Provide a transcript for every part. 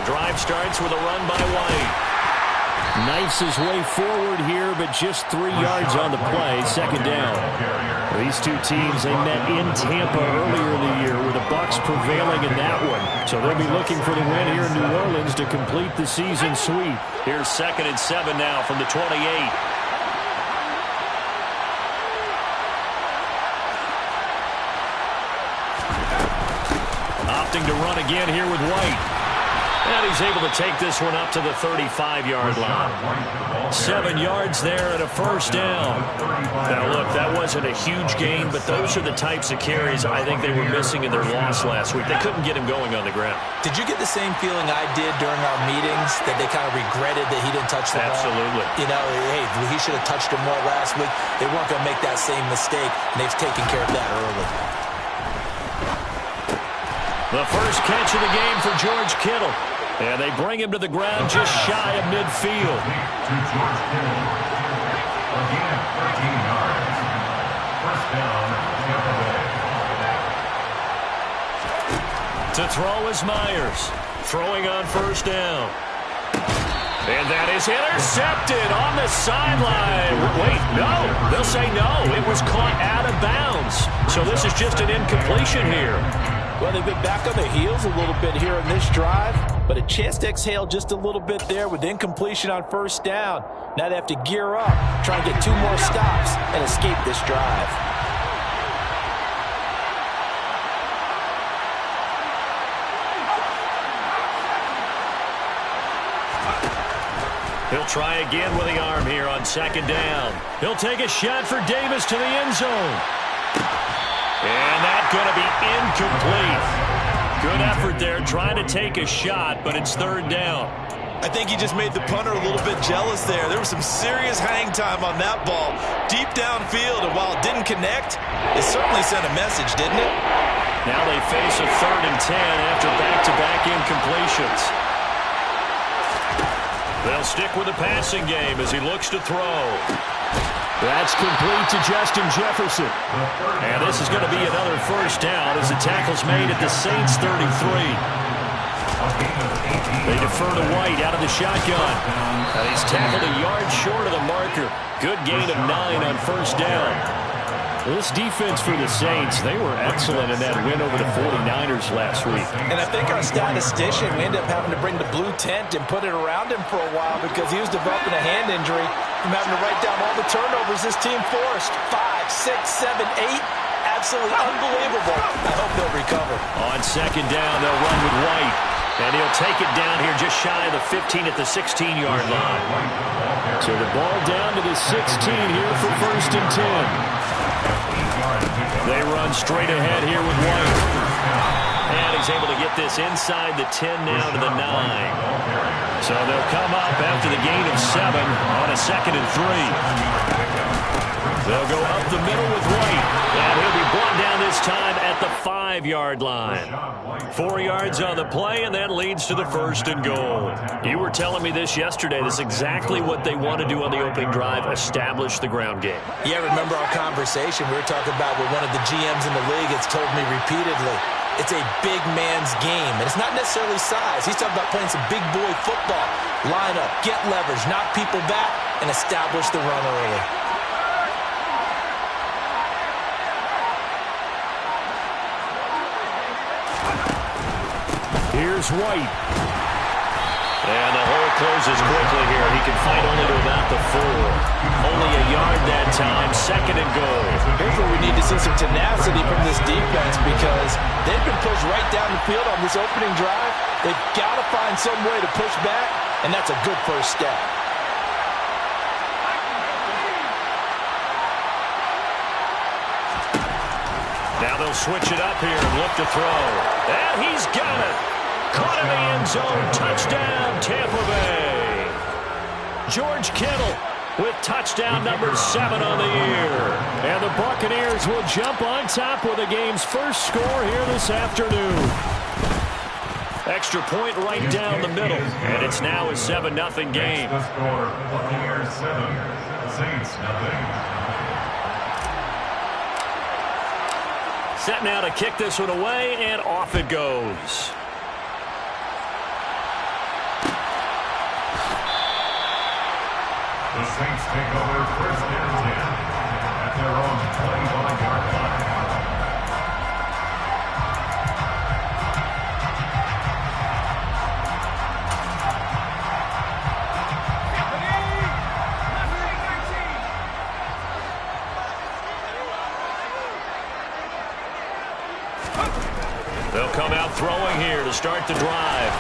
drive starts with a run by White. Knifes his way forward here, but just 3 yards on the play. Second down. These two teams, they met in Tampa earlier in the year with the Bucs prevailing in that one. So they'll be looking for the win here in New Orleans to complete the season sweep. Here's 2nd and 7 now from the 28. Opting to run again here with White. And he's able to take this one up to the 35-yard line. 7 yards there and a first down. Now, look, that wasn't a huge gain, but those are the types of carries I think they were missing in their loss last week. They couldn't get him going on the ground. Did you get the same feeling I did during our meetings, that they kind of regretted that he didn't touch the ball? Absolutely. You know, hey, he should have touched him more last week. They weren't going to make that same mistake, and they've taken care of that early. The first catch of the game for George Kittle. And they bring him to the ground just shy of midfield. To throw is Myers. Throwing on first down. And that is intercepted on the sideline. Wait, no. They'll say no. It was caught out of bounds. So this is just an incompletion here. Well, they've been back on their heels a little bit here in this drive, but a chance to exhale just a little bit there with incompletion on first down. Now they have to gear up, try and get 2 more stops, and escape this drive. He'll try again with the arm here on 2nd down. He'll take a shot for Davis to the end zone. And that's going to be incomplete. Good effort there trying to take a shot, but it's 3rd down. I think he just made the punter a little bit jealous there. There was some serious hang time on that ball deep downfield, and while it didn't connect, it certainly sent a message, didn't it? Now they face a 3rd and 10 after back-to-back incompletions. They'll stick with the passing game as he looks to throw. That's complete to Justin Jefferson. And this is going to be another first down as the tackle's made at the Saints 33. They defer to White out of the shotgun. And he's tackled a yard short of the marker. Good gain of 9 on first down. This defense for the Saints, they were excellent in that win over the 49ers last week. And I think our statistician, we ended up having to bring the blue tent and put it around him for a while because he was developing a hand injury from having to write down all the turnovers this team forced. 5, 6, 7, 8. Absolutely unbelievable. I hope they'll recover. On 2nd down, they'll run with White. And he'll take it down here just shy of the 15 at the 16-yard line. So the ball down to the 16 here for 1st and 10. They run straight ahead here with White. And he's able to get this inside the 10 now to the 9. So they'll come up after the gain of 7 on a 2nd and 3. They'll go up the middle with White. And he'll be brought down this time at the 5-yard line. 4 yards on the play, and that leads to the 1st and goal. You were telling me this yesterday. This is exactly what they want to do on the opening drive, establish the ground game. Yeah, remember our conversation we were talking about with one of the GMs in the league has told me repeatedly. It's a big man's game, and it's not necessarily size. He's talking about playing some big boy football. Line up, get leverage, knock people back, and establish the run early. Here's White. And the hole closes quickly here. He can fight only to about the 4. Only a yard that time. 2nd and goal. Here's where we need to see some tenacity from this defense because they've been pushed right down the field on this opening drive. They've got to find some way to push back, and that's a good first step. Now they'll switch it up here and look to throw. And he's got it. Caught in the end zone. Touchdown, Tampa Bay. George Kittle with touchdown number 7 on the year. And the Buccaneers will jump on top with the game's first score here this afternoon. Extra point right down the middle. And it's now a 7-0 game. The score, Buccaneers 7, Saints 0. Set now to kick this one away, and off it goes. Saints take over first and 10 at their own 21-yard line. They'll come out throwing here to start the drive.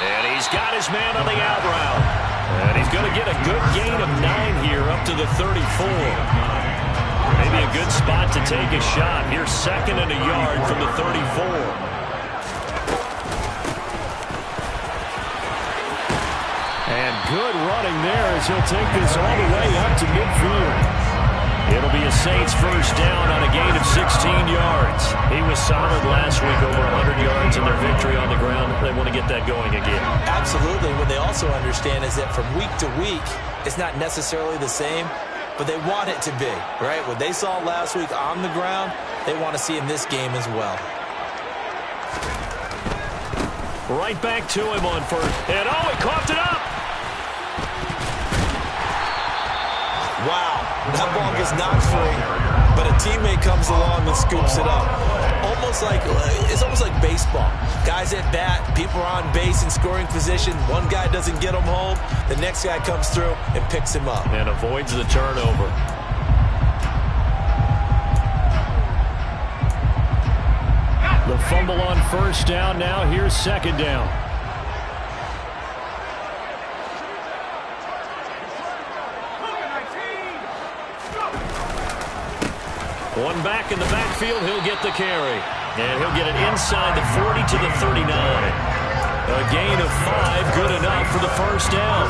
And he's got his man on the out route. And he's going to get a good gain of 9 here up to the 34. Maybe a good spot to take a shot. Here's 2nd and a yard from the 34. And good running there as he'll take this all the way up to midfield. It'll be a Saints first down on a gain of 16 yards. He was solid last week, over 100 yards in their victory on the ground. They want to get that going again. Absolutely. What they also understand is that from week to week, it's not necessarily the same, but they want it to be, right? What they saw last week on the ground, they want to see in this game as well. Right back to him on first. And he coughed it up. Wow, that ball was not free, but a teammate comes along and scoops it up. It's almost like baseball. Guys at bat, people are on base in scoring position. One guy doesn't get him home, the next guy comes through and picks him up. And avoids the turnover. The fumble on first down. Now here's 2nd down. One back in the backfield, he'll get the carry. And he'll get it inside the 40 to the 39. A gain of 5, good enough for the first down.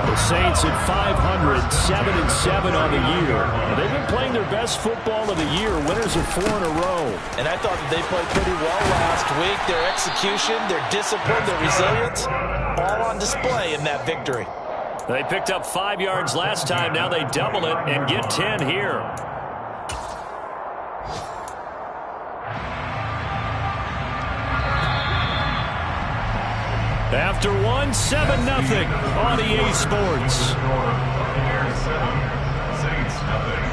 The Saints at 500, 7-7 on the year. They've been playing their best football of the year, winners of 4 in a row. And I thought that they played pretty well last week. Their execution, their discipline, their resilience, all on display in that victory. They picked up 5 yards last time. Now they double it and get 10 here. After 1, 7-0 on EA Sports. Saints nothing.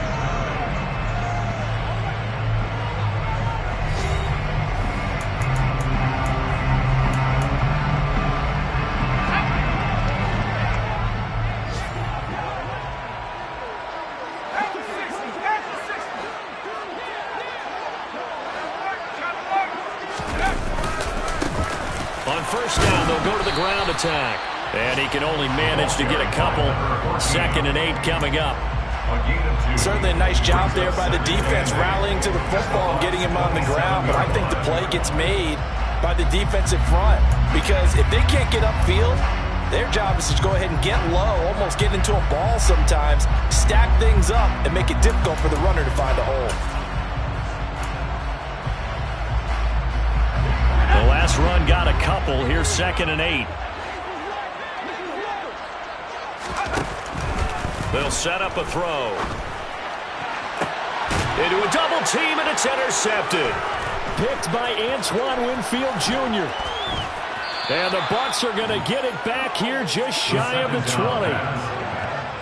On first down, they'll go to the ground attack. And he can only manage to get a couple. 2nd and 8 coming up. Certainly a nice job there by the defense rallying to the football and getting him on the ground. But I think the play gets made by the defensive front. Because if they can't get upfield, their job is to go ahead and get low, almost get into a ball sometimes, stack things up, and make it difficult for the runner to find a hole. The last run got a couple. Here's 2nd and 8. They'll set up a throw. Into a double team, and it's intercepted. Picked by Antoine Winfield Jr. And the Bucs are going to get it back here just shy of the 20.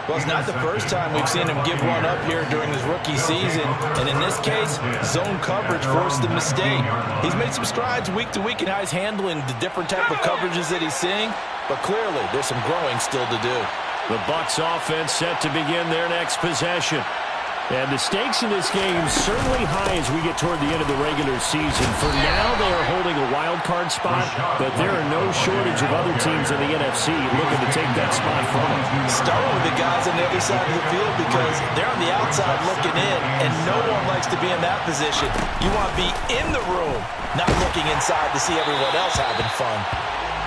Well, it's not the first time we've seen him give one up here during his rookie season. And in this case, zone coverage forced the mistake. He's made some strides week to week in how he's handling the different type of coverages that he's seeing. But clearly, there's some growing still to do. The Bucs offense set to begin their next possession. And the stakes in this game certainly high as we get toward the end of the regular season. For now, they are holding a wild card spot, but there are no shortage of other teams in the NFC looking to take that spot from them. Starting with the guys on the other side of the field because they're on the outside looking in, and no one likes to be in that position. You want to be in the room, not looking inside to see everyone else having fun.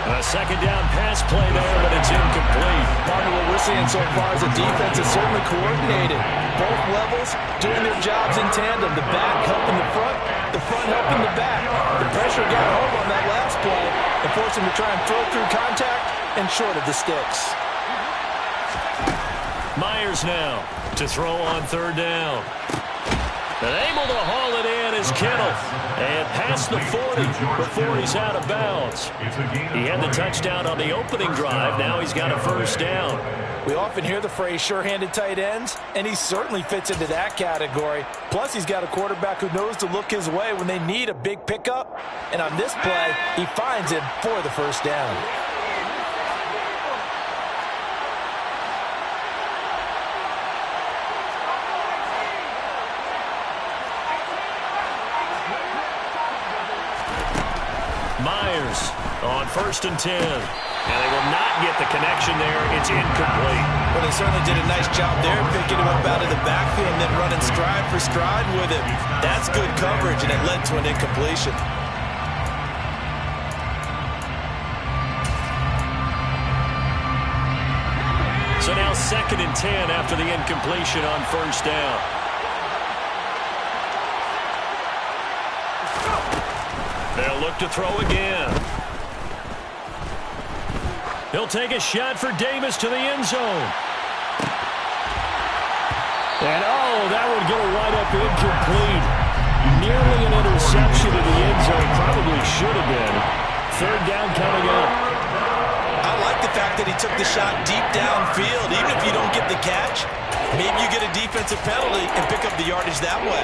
A second down pass play there, but it's incomplete. Part of what we're seeing so far is the defense is certainly coordinated. Both levels doing their jobs in tandem. The back helping the front helping the back. The pressure got home on that last play and forced him to try and throw through contact and short of the sticks. Myers now to throw on 3rd down. And able to haul it in is Kittle. And past the 40 before he's out of bounds. He had the touchdown on the opening drive. Now he's got a first down. We often hear the phrase sure-handed tight ends, and he certainly fits into that category. Plus, he's got a quarterback who knows to look his way when they need a big pickup. And on this play, he finds him for the first down. Myers on 1st and 10. And they will not get the connection there. It's incomplete. Well, they certainly did a nice job there, picking him up out of the backfield and then running stride for stride with him. That's good coverage, and it led to an incompletion. So now 2nd and 10 after the incompletion on first down. They'll look to throw again. He'll take a shot for Davis to the end zone. And, oh, that would go right up incomplete. Nearly an interception in the end zone. Probably should have been. 3rd down coming up. I like the fact that he took the shot deep downfield. Even if you don't get the catch, maybe you get a defensive penalty and pick up the yardage that way.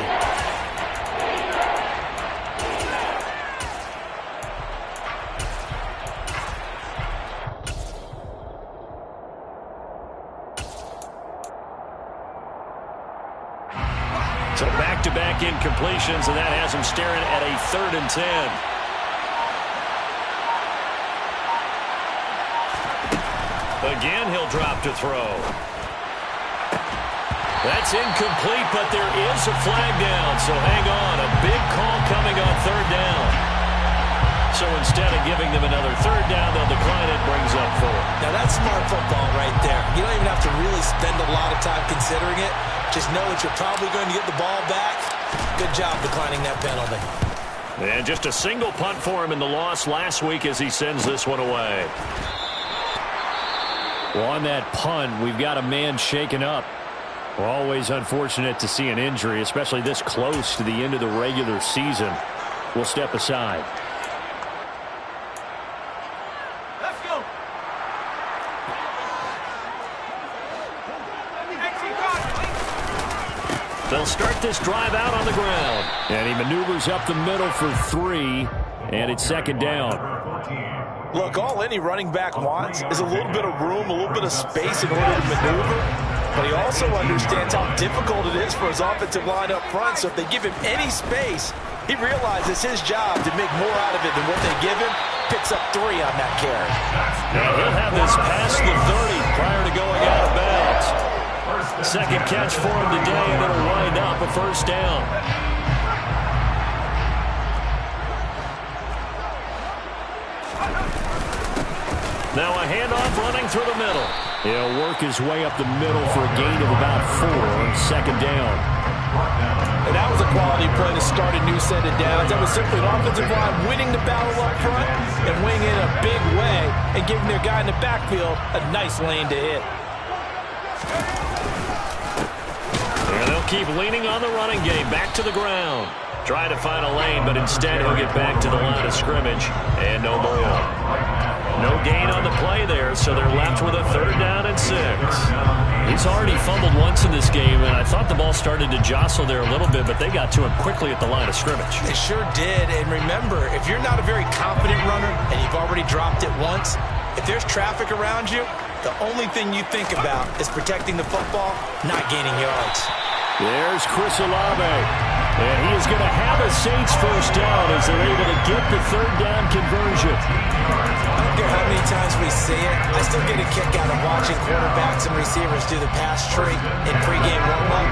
So back-to-back incompletions, and that has him staring at a 3rd and 10. Again, he'll drop to throw. That's incomplete, but there is a flag down, so hang on. A big call coming on 3rd down. So instead of giving them another 3rd down, they'll decline it, brings up 4. Now that's smart football right there. You don't even have to really spend a lot of time considering it. Just know that you're probably going to get the ball back. Good job declining that penalty. And just a single punt for him in the loss last week as he sends this one away. Well, on that punt, we've got a man shaken up. We're always unfortunate to see an injury, especially this close to the end of the regular season. We'll step aside. Let's go. They'll start this drive out on the ground. And he maneuvers up the middle for 3, and it's 2nd down. Look, all any running back wants is a little bit of room, a little bit of space in order to maneuver. But he also understands how difficult it is for his offensive line up front. So if they give him any space, he realizes his job to make more out of it than what they give him. Picks up 3 on that carry. And he'll have this past the 30 prior to going out of bounds. 2nd catch for him today, and it'll wind up a 1st down. Now a handoff running through the middle. He'll work his way up the middle for a gain of about 4, 2nd down. And that was a quality play to start a new set of downs. That was simply an offensive line winning the battle up front and winning in a big way and giving their guy in the backfield a nice lane to hit. And they'll keep leaning on the running game. Back to the ground. Try to find a lane, but instead he'll get back to the line of scrimmage. And no more. No gain on the play there, so they're left with a 3rd down and 6. He's already fumbled once in this game, and I thought the ball started to jostle there a little bit, but they got to him quickly at the line of scrimmage. They sure did, and remember, if you're not a very confident runner and you've already dropped it once, if there's traffic around you, the only thing you think about is protecting the football, not gaining yards. There's Chris Olave, and he is going to have a Saints first down as they're able to get the 3rd down conversion. I don't care how many times we see it, I still get a kick out of watching quarterbacks and receivers do the pass tree in pregame warm-up.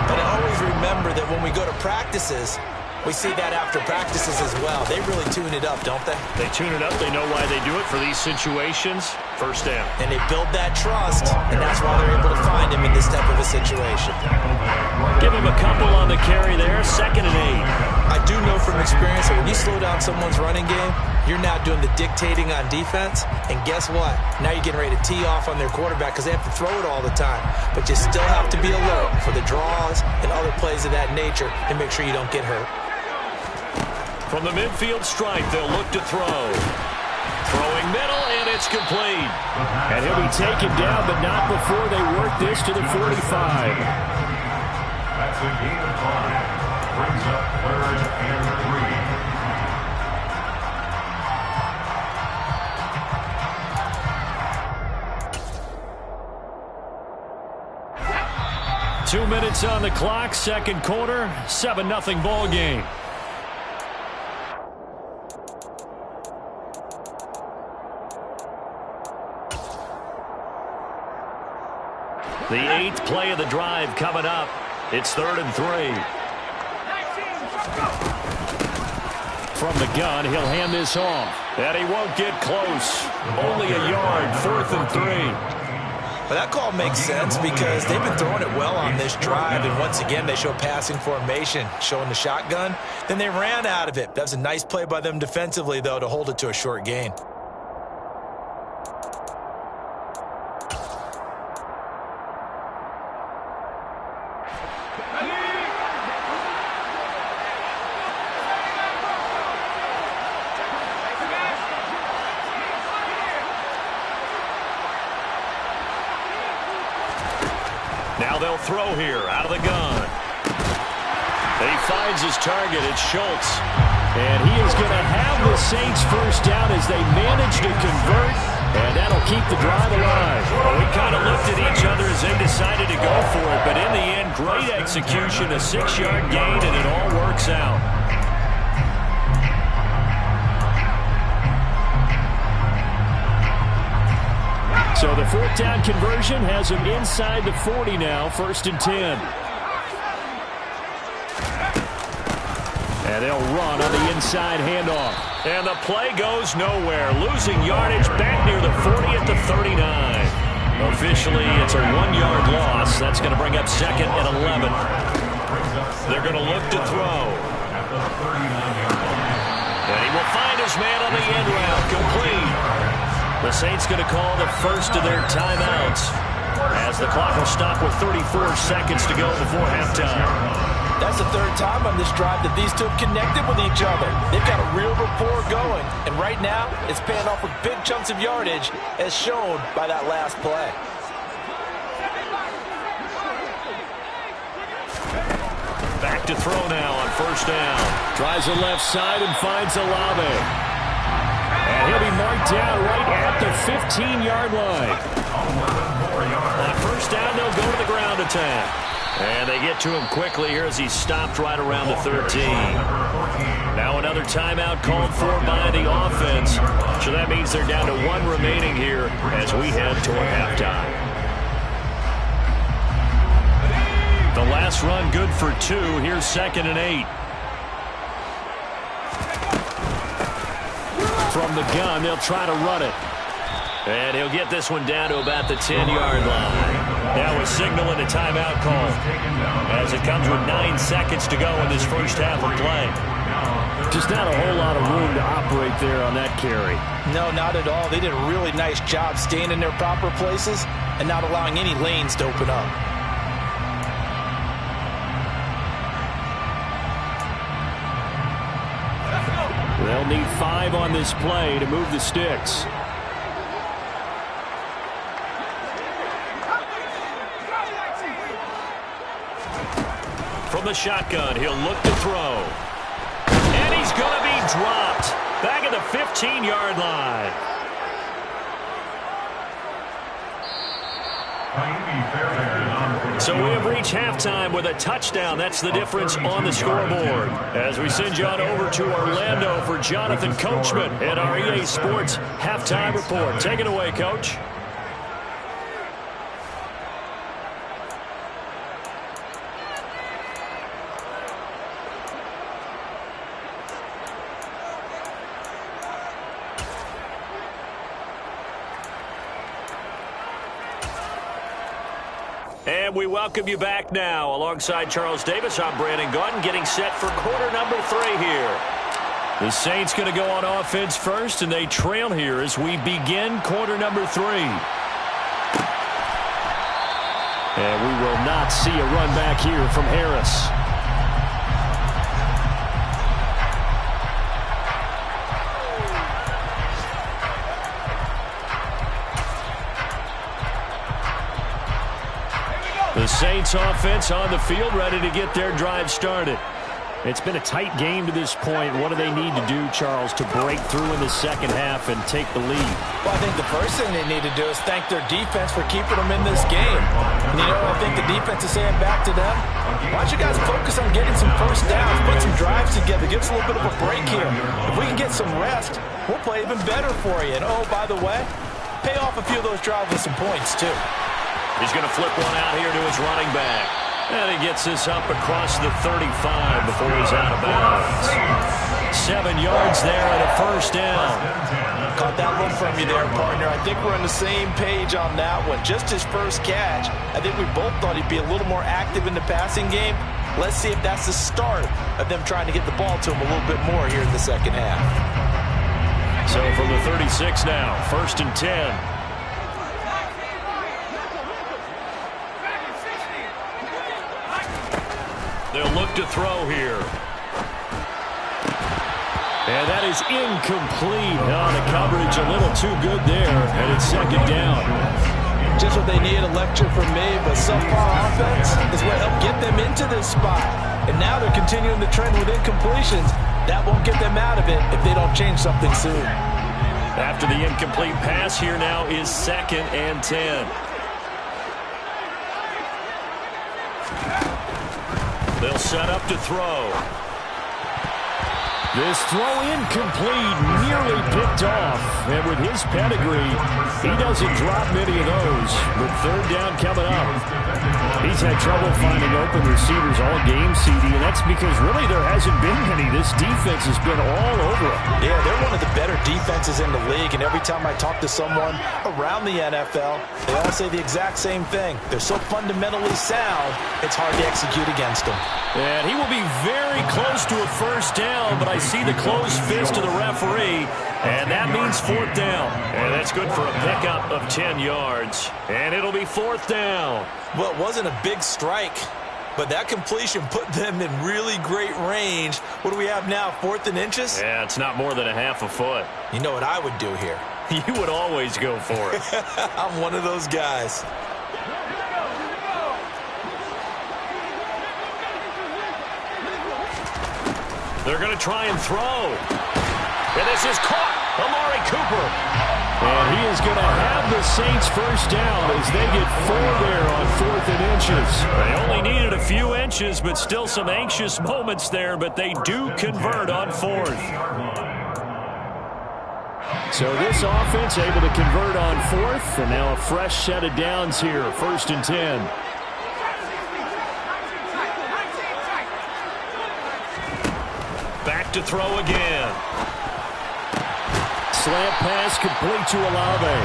But I always remember that when we go to practices, we see that after practices as well. They really tune it up, don't they? They tune it up. They know why they do it for these situations. First down. And they build that trust, and that's why they're able to find him in this type of a situation. Give him a couple on the carry there. 2nd and 8. I do know from experience that when you slow down someone's running game, you're now doing the dictating on defense. And guess what? Now you're getting ready to tee off on their quarterback because they have to throw it all the time. But you still have to be alert for for the draws and other plays of that nature to make sure you don't get hurt. From the midfield stripe, they'll look to throw. Throwing middle, and it's complete. And he'll be taken down, but not before they work this to the 45. That's a gain of 5. Brings up 3rd and 3. 2 minutes on the clock, second quarter, 7-0 ball game. The 8th play of the drive coming up. It's 3rd and 3. From the gun, he'll hand this off. And he won't get close. Only a yard, 4th and 3. Well, that call makes sense because they've been throwing it well on this drive, and once again they show passing formation, showing the shotgun. Then they ran out of it. That was a nice play by them defensively, though, to hold it to a short gain. Now they'll throw here out of the gun. He finds his target. It's Schultz. And he is going to have the Saints first down as they manage to convert. And that'll keep the drive alive. Well, we kind of looked at each other as they decided to go for it. But in the end, great execution, a 6-yard gain, and it all works out. So the 4th down conversion has him inside the 40 now, 1st and 10. And they'll run on the inside handoff. And the play goes nowhere, losing yardage back near the 40 at the 39. Officially, it's a 1-yard loss. That's going to bring up 2nd and 11. They're going to look to throw. And he will find his man on the end route, complete. The Saints going to call the first of their timeouts as the clock will stop with 34 seconds to go before halftime. That's the 3rd time on this drive that these two have connected with each other. They've got a real rapport going, and right now it's paying off with big chunks of yardage as shown by that last play. Back to throw now on 1st down. Tries the left side and finds Olave. And he'll be marked down right at the 15-yard line. On 1st down, they'll go to the ground attack. And they get to him quickly here as he's stopped right around the 13. Now another timeout called for by the offense. So that means they're down to 1 remaining here as we head toward halftime. The last run good for 2. Here's 2nd and 8. From the gun, they'll try to run it. And he'll get this one down to about the 10-yard line. Now a signal and a timeout call as it comes with 9 seconds to go in this first half of play. Just not a whole lot of room to operate there on that carry. No, not at all. They did a really nice job staying in their proper places and not allowing any lanes to open up. They'll need 5 on this play to move the sticks. From the shotgun, he'll look to throw. And he's going to be dropped back at the 15-yard line. So we have reached halftime with a touchdown. That's the difference on the scoreboard. As we send you on over to Orlando for Jonathan Coachman at our EA Sports Halftime Report. Take it away, Coach. And we welcome you back now. Alongside Charles Davis, I'm Brandon Gaudin, getting set for quarter number 3 here. The Saints going to go on offense first, and they trail here as we begin quarter number 3. And we will not see a run back here from Harris. The Saints offense on the field, ready to get their drive started. It's been a tight game to this point. What do they need to do, Charles, to break through in the second half and take the lead? Well, I think the first thing they need to do is thank their defense for keeping them in this game. And, I think the defense is saying back to them, why don't you guys focus on getting some first downs, put some drives together, give us a little bit of a break here. If we can get some rest, we'll play even better for you. And, oh, by the way, pay off a few of those drives with some points, too. He's going to flip one out here to his running back. And he gets this up across the 35 before he's out of bounds. 7 yards there and a first down. Caught that look from you there, partner. I think we're on the same page on that one. Just his first catch. I think we both thought he'd be a little more active in the passing game. Let's see if that's the start of them trying to get the ball to him a little bit more here in the second half. So from the 36 now, 1st and 10. They'll look to throw here. And that is incomplete. Oh, the coverage a little too good there, and it's second down. Just what they need, a lecture from me, but subpar offense is what helped get them into this spot. And now they're continuing the trend with incompletions. That won't get them out of it if they don't change something soon. After the incomplete pass, here now is 2nd and 10. They'll set up to throw. This throw incomplete, nearly picked off. And with his pedigree, he doesn't drop many of those. With 3rd down coming up, he's had trouble finding open receivers all game, CD, and that's because really there hasn't been many. This defense has been all over him. Yeah, they're one of the better defenses in the league, and every time I talk to someone around the NFL, they all say the exact same thing. They're so fundamentally sound, it's hard to execute against them. And he will be very close to a first down, but I see the closed fist of the referee, and that means 4th down. And that's good for a pickup of 10 yards. And it'll be 4th down. Well, it wasn't a big strike, but that completion put them in really great range. What do we have now, 4th and inches? Yeah, it's not more than a half a foot. You know what I would do here? You would always go for it. I'm one of those guys. They're going to try and throw. And this is caught. Amari Cooper. And he is going to have the Saints first down as they get 4 there on 4th and inches. They only needed a few inches, but still some anxious moments there, but they do convert on 4th. So this offense able to convert on 4th, and now a fresh set of downs here, 1st and 10. Back to throw again. Slant pass complete to Olave.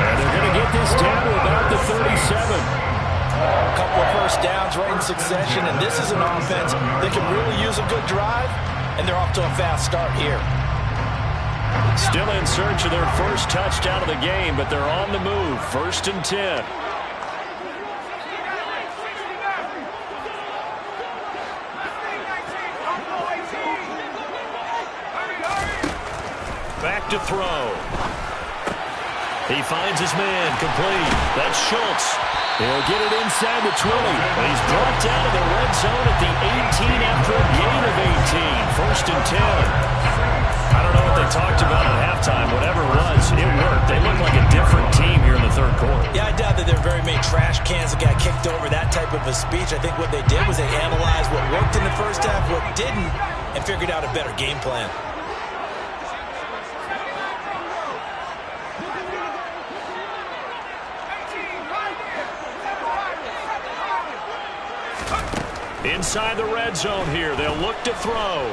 And they're going to get this down to about the 37. A couple of first downs right in succession, and this is an offense that can really use a good drive, and they're off to a fast start here. Still in search of their first touchdown of the game, but they're on the move. 1st and 10. Back to throw. He finds his man, complete. That's Schultz. He'll get it inside the 20. And he's brought down to the red zone at the 18 after a gain of 18. 1st and 10. I don't know what they talked about at halftime. Whatever it was, it worked. They look like a different team here in the 3rd quarter. Yeah, I doubt that there are very many trash cans that got kicked over, that type of a speech. I think what they did was they analyzed what worked in the first half, what didn't, and figured out a better game plan. Inside the red zone here, they'll look to throw.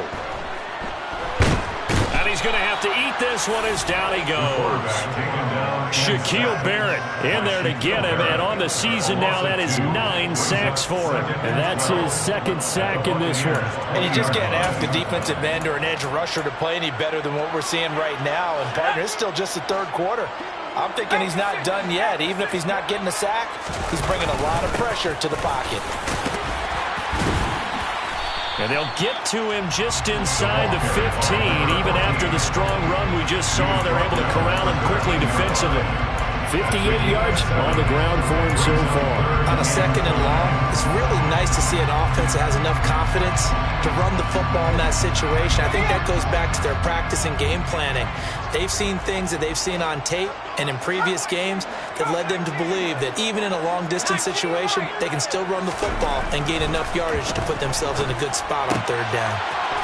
And he's going to have to eat this one as down he goes. Shaquille Barrett in there to get him, and on the season now, that is 9 sacks for him. And that's his 2nd sack in this one. And you just can't ask a defensive end or an edge rusher to play any better than what we're seeing right now. And, partner, it's still just the 3rd quarter. I'm thinking he's not done yet. Even if he's not getting a sack, he's bringing a lot of pressure to the pocket. And they'll get to him just inside the 15. Even after the strong run we just saw, they're able to corral him quickly defensively. 58 yards on the ground for him so far. On a 2nd and long, it's really nice to see an offense that has enough confidence to run the football in that situation. I think that goes back to their practice and game planning. They've seen things that they've seen on tape and in previous games that led them to believe that even in a long-distance situation, they can still run the football and gain enough yardage to put themselves in a good spot on 3rd down.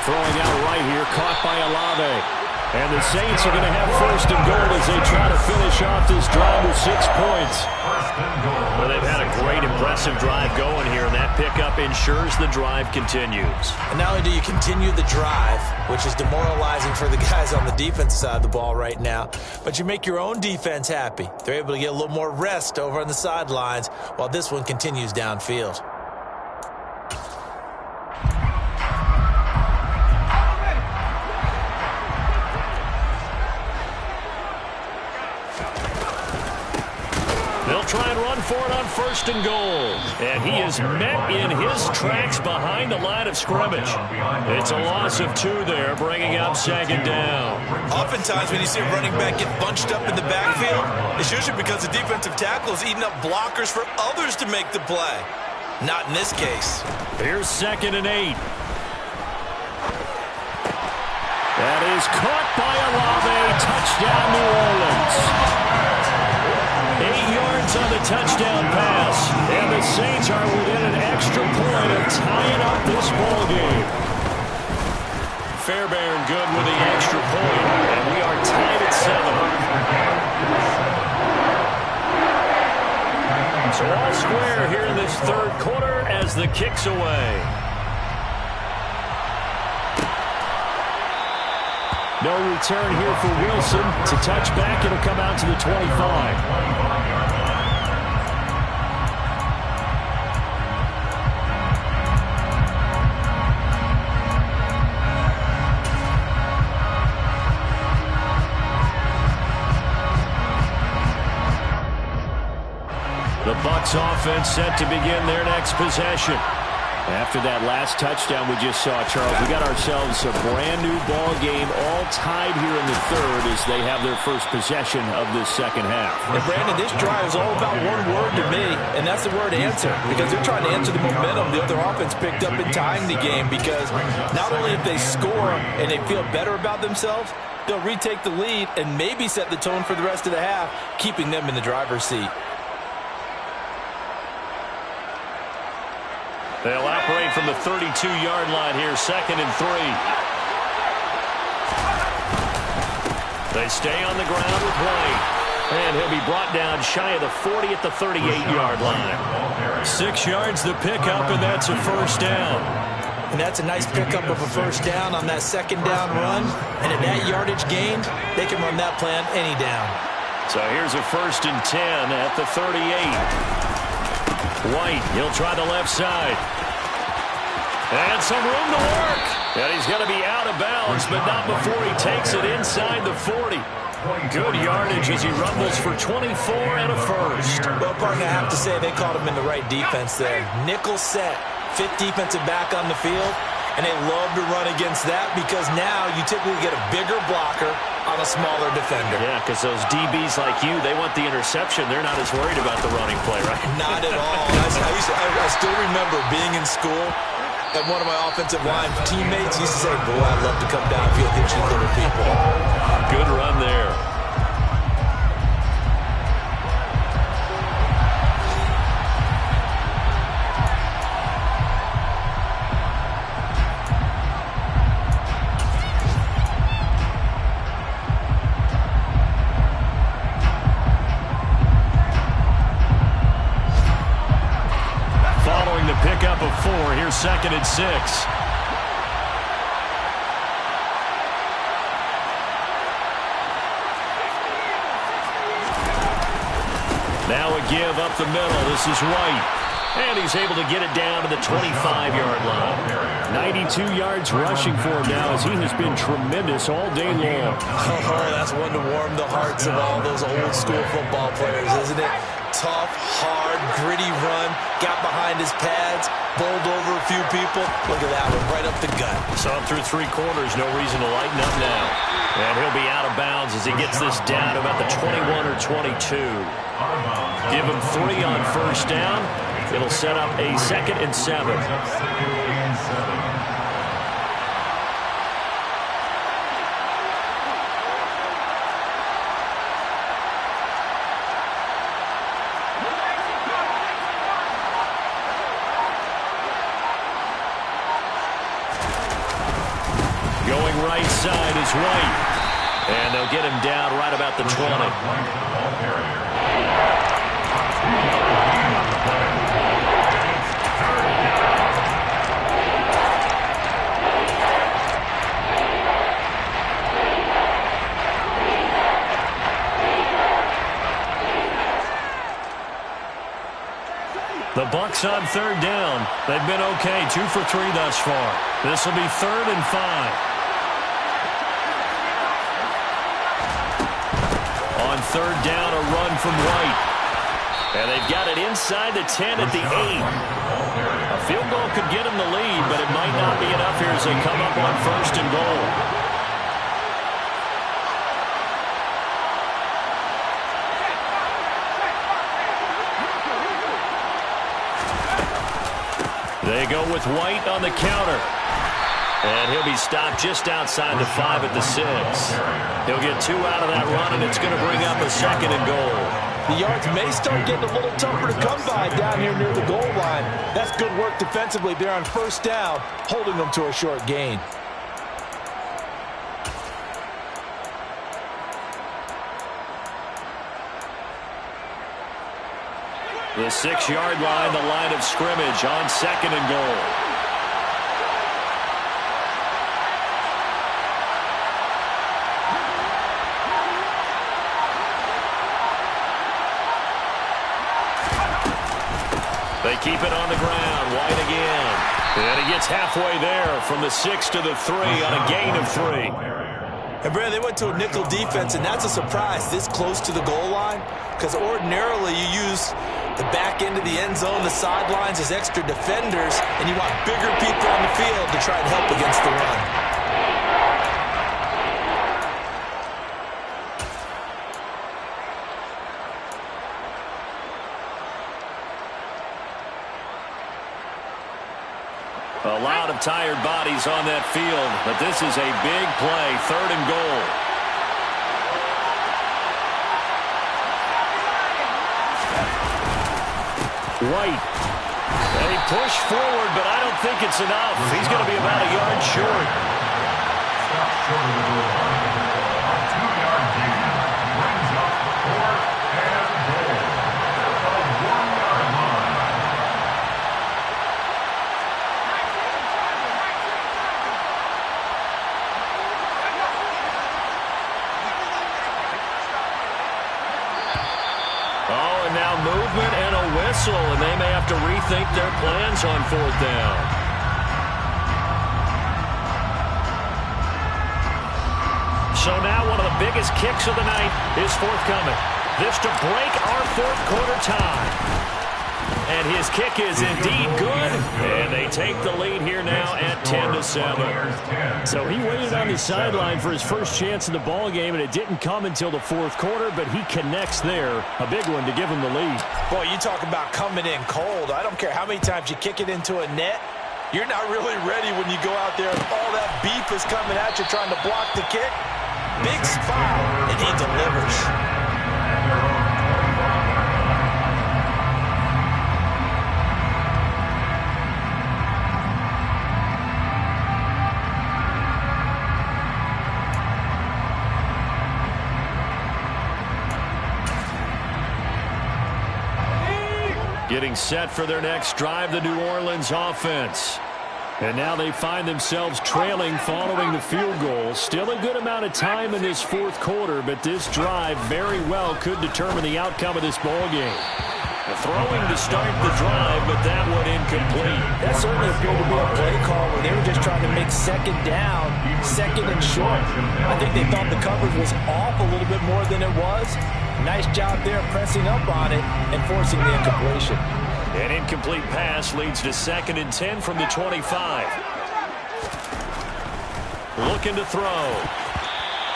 Throwing out right here, caught by Olave. And the Saints are going to have 1st and goal as they try to finish off this drive with 6 points. Well, they've had a great, impressive drive going here, and that pickup ensures the drive continues. And not only do you continue the drive, which is demoralizing for the guys on the defensive side of the ball right now, but you make your own defense happy. They're able to get a little more rest over on the sidelines while this one continues downfield. They'll try and run for it on 1st and goal. And he is met in his tracks behind the line of scrimmage. It's a loss of 2 there, bringing up 2nd down. Oftentimes when you see a running back get bunched up in the backfield, it's usually because the defensive tackle is eating up blockers for others to make the play. Not in this case. Here's 2nd and 8. That is caught by Olave. Touchdown, New Orleans. 8 yards on the touchdown pass, and the Saints are within an extra point of tying up this ball game. Fairbairn good with the extra point, and we are tied at 7. So all square here in this 3rd quarter as the kick's away. No return here for Wilson. To touch back, it'll come out to the 25. The Bucs offense set to begin their next possession. After that last touchdown we just saw, Charles, we got ourselves a brand-new ball game, all tied here in the 3rd as they have their first possession of this 2nd half. And, Brandon, this drive is all about one word to me, and that's the word answer, because they're trying to answer the momentum the other offense picked up in tying the game, because not only if they score and they feel better about themselves, they'll retake the lead and maybe set the tone for the rest of the half, keeping them in the driver's seat. They'll operate from the 32-yard line here, 2nd and 3. They stay on the ground with White. And he'll be brought down shy of the 40 at the 38-yard line. 6 yards the pickup, and that's a 1st down. And that's a nice pickup of a 1st down on that 2nd down run. And at that yardage gained, they can run that plan any down. So here's a 1st and 10 at the 38. White, he'll try the left side. And some room to work. And he's going to be out of bounds, but not before he takes it inside the 40. Good yardage as he rumbles for 24 and a 1st. Well, partner, I have to say they caught him in the right defense there. Nickel set, 5th defensive back on the field. And they love to run against that because now you typically get a bigger blocker on a smaller defender. Yeah, because those DBs like you, they want the interception. They're not as worried about the running play, right? Not at all. I still remember being in school, and one of my offensive line teammates used to say, boy, I'd love to come downfield and hit you little people. Good run there. Pickup of 4. Here's 2nd and 6. Now a give up the middle. This is White. And he's able to get it down to the 25-yard line. 92 yards rushing for him now as he has been tremendous all day long. Oh, that's one to warm the hearts of all those old-school football players, isn't it? Tough, hard, gritty run, got behind his pads, bowled over a few people. Look at that one, right up the gut. Saw him through 3 quarters, no reason to lighten up now. And he'll be out of bounds as he gets this down to about the 21 or 22. Give him 3 on first down. It'll set up a 2nd and 7. Going right side is White. And they'll get him down right about the 20. The Bucs on 3rd down. They've been okay, 2 for 3 thus far. This will be 3rd and 5. On 3rd down, a run from White. And they've got it inside the 10 at the 8. A field goal could get them the lead, but it might not be enough here as they come up on 1st and goal. They go with White on the counter. And he'll be stopped just outside the 5 at the 6. He'll get 2 out of that run, and it's going to bring up a 2nd and goal. The yards may start getting a little tougher to come by down here near the goal line. That's good work defensively there on 1st down, holding them to a short gain. The 6-yard line, the line of scrimmage on 2nd and goal. They keep it on the ground. White again. And he gets halfway there from the 6 to the 3 on a gain of 3. And, Brad, they went to a nickel defense, and that's a surprise this close to the goal line, because ordinarily you use the back end of the end zone, the sidelines as extra defenders, and you want bigger people on the field to try and help against the run. A lot of tired bodies on that field, but this is a big play, 3rd and goal. White. They push forward, but I don't think it's enough. He's going to be about a yard short. Stop short of the goal line. A 2-yard gain brings up 4th and goal. A 1-yard line. Oh, and now movement and a whistle, and they may have to rethink their plans on 4th down. So now one of the biggest kicks of the night is forthcoming. This to break our 4th quarter tie. And his kick is indeed good, and they take the lead here now at 10-7. So he waited on the sideline for his first chance in the ball game, and it didn't come until the 4th quarter, but he connects there. A big one to give him the lead. Boy, you talk about coming in cold. I don't care how many times you kick it into a net. You're not really ready when you go out there and all that beef is coming at you trying to block the kick. Big spot, and he delivers. Getting set for their next drive, the New Orleans offense. And now they find themselves trailing following the field goal. Still a good amount of time in this 4th quarter, but this drive very well could determine the outcome of this ball game. Throwing to start the drive, but that one incomplete. That certainly appeared to be a play call where they were just trying to make second down, second and short. I think they thought the coverage was off a little bit more than it was. Nice job there pressing up on it and forcing the incompletion. An incomplete pass leads to 2nd and 10 from the 25. Looking to throw.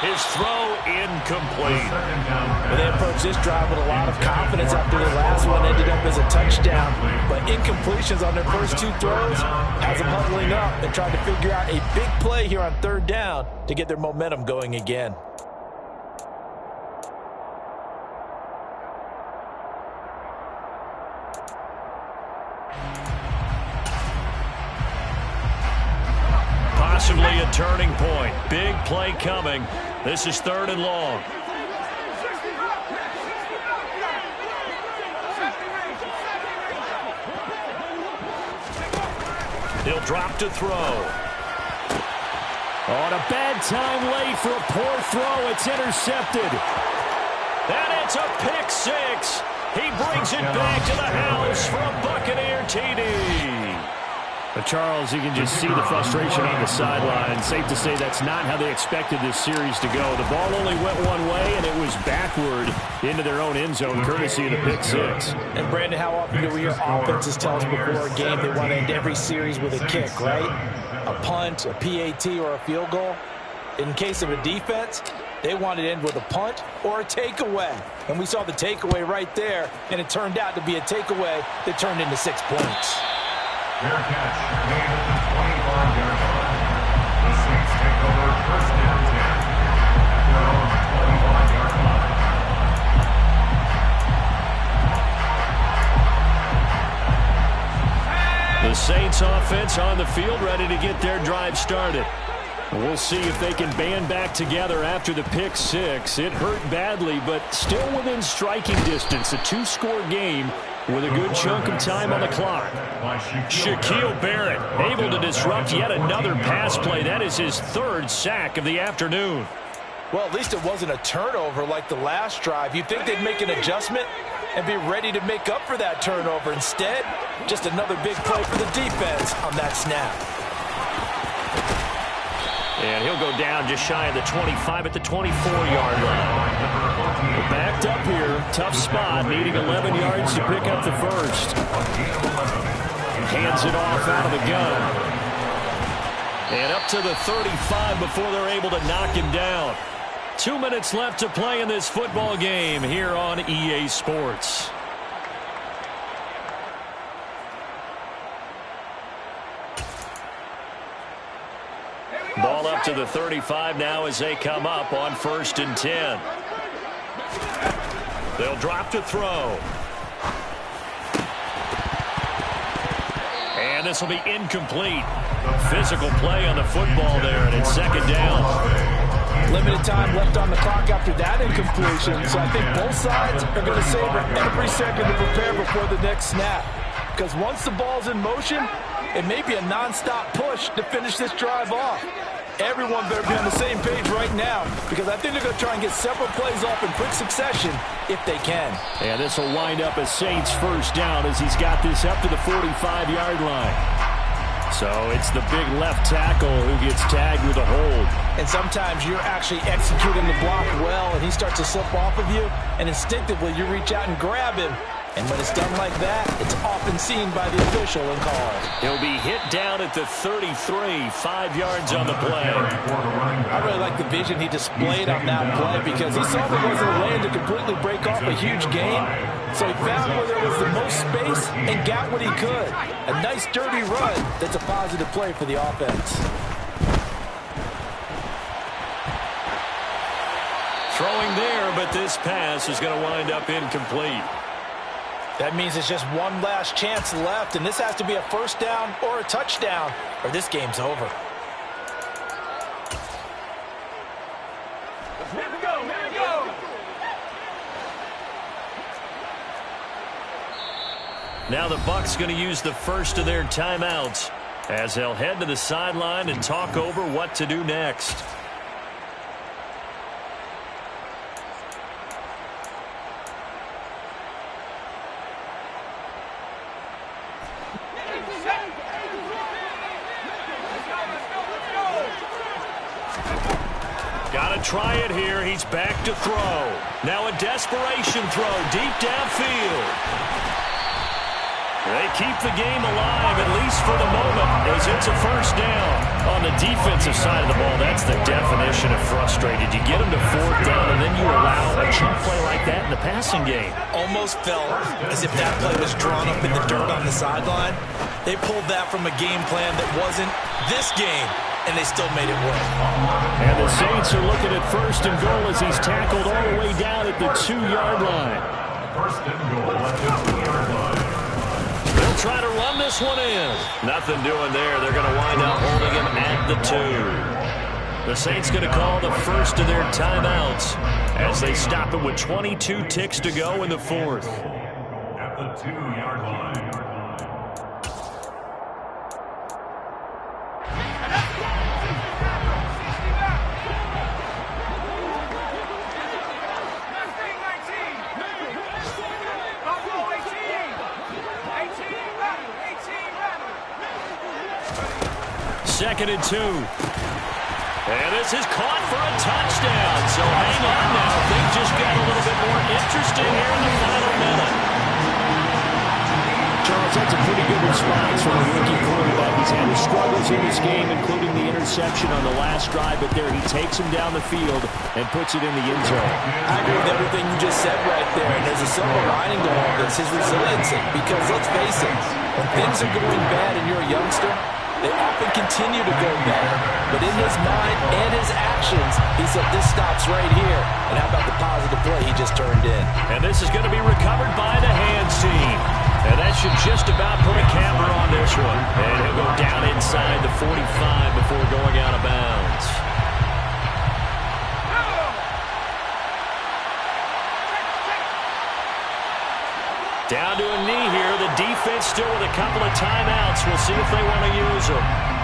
His throw incomplete. Well, they approached this drive with a lot of confidence after the last one ended up as a touchdown. But incompletions on their first 2 throws has them huddling up and trying to figure out a big play here on 3rd down to get their momentum going again. Possibly a turning point. Big play coming. This is 3rd and long. He'll drop to throw. On a bad time late for a poor throw. It's intercepted. And it's a pick 6. He brings it back to the house for a Buccaneer TD. But Charles, you can just see the frustration on the sideline. Safe to say that's not how they expected this series to go. The ball only went one way, and it was backward into their own end zone, courtesy of the pick 6. And, Brandon, how often do we hear offenses tell us before a game they want to end every series with a kick, right? A punt, a PAT, or a field goal. In case of a defense, they wanted to end with a punt or a takeaway. And we saw the takeaway right there, and it turned out to be a takeaway that turned into 6 points. Fair catch made at the 25-yard line. The Saints take over 1st and 10 at their own 25-yard line. The Saints offense on the field, ready to get their drive started. We'll see if they can band back together after the pick 6. It hurt badly, but still within striking distance. A 2-score game with a good chunk of time on the clock. Shaquille Barrett able to disrupt yet another pass play. That is his 3rd sack of the afternoon. Well, at least it wasn't a turnover like the last drive. You'd think they'd make an adjustment and be ready to make up for that turnover. Instead, just another big play for the defense on that snap. And he'll go down just shy of the 25 at the 24-yard line. Backed up here, tough spot, needing 11 yards to pick up the first. Hands it off out of the gun. And up to the 35 before they're able to knock him down. 2 minutes left to play in this football game here on EA Sports. Ball up to the 35 now as they come up on 1st and 10. They'll drop to throw. And this will be incomplete. Physical play on the football there, and it's 2nd down. Limited time left on the clock after that incompletion, so I think both sides are going to savor every second to prepare before the next snap. Because once the ball's in motion, it may be a nonstop push to finish this drive off. Everyone better be on the same page right now, because I think they're going to try and get several plays off in quick succession if they can. And this will wind up as Saints 1st down as he's got this up to the 45-yard line. So it's the big left tackle who gets tagged with a hold. And sometimes you're actually executing the block well, and he starts to slip off of you, and instinctively you reach out and grab him. And when it's done like that, it's often seen by the official and called. He'll be hit down at the 33, 5 yards on the play. I really like the vision he displayed on that play because he saw there wasn't a lane to completely break off a huge gain. So he found where there was the most space and got what he could. A nice dirty run that's a positive play for the offense. Throwing there, but this pass is going to wind up incomplete. That means it's just one last chance left, and this has to be a 1st down or a touchdown, or this game's over. Here we go, here we go. Now the Bucs going to use the first of their timeouts as they'll head to the sideline and talk over what to do next. Got to try it here. He's back to throw. Now a desperation throw deep downfield. They keep the game alive, at least for the moment, as it's a first down. On the defensive side of the ball, that's the definition of frustrated. You get them to fourth down, and then you allow a cheap play like that in the passing game. Almost felt as if that play was drawn up in the dirt on the sideline. They pulled that from a game plan that wasn't this game, and they still made it work. And the Saints are looking at first and goal as he's tackled all the way down at the 2-yard line. First and goal at the 2-yard line. They'll try to run this one in. Nothing doing there. They're going to wind up holding him at the 2. The Saints going to call the first of their timeouts as they stop it with 22 ticks to go in the fourth. At the 2-yard line. Second and 2. And this is caught for a touchdown. So hang on now. Things just got a little bit more interesting here in the final minute. Charles, that's a pretty good response from a rookie quarterback. He's had his struggles in this game, including the interception on the last drive, but there he takes him down the field and puts it in the end zone. I agree with everything you just said right there, and there's a silver lining to all this, his resiliency, because let's face it, when things are going bad and you're a youngster, they often continue to go bad. But in his mind and his actions, he said, this stops right here. And how about the positive play he just turned in? And this is going to be recovered by the hands team. And that should just about put a camper on this one. And he'll go down inside the 45 before going out of bounds. Down to a knee here. The defense still with a couple of timeouts. We'll see if they want to use them.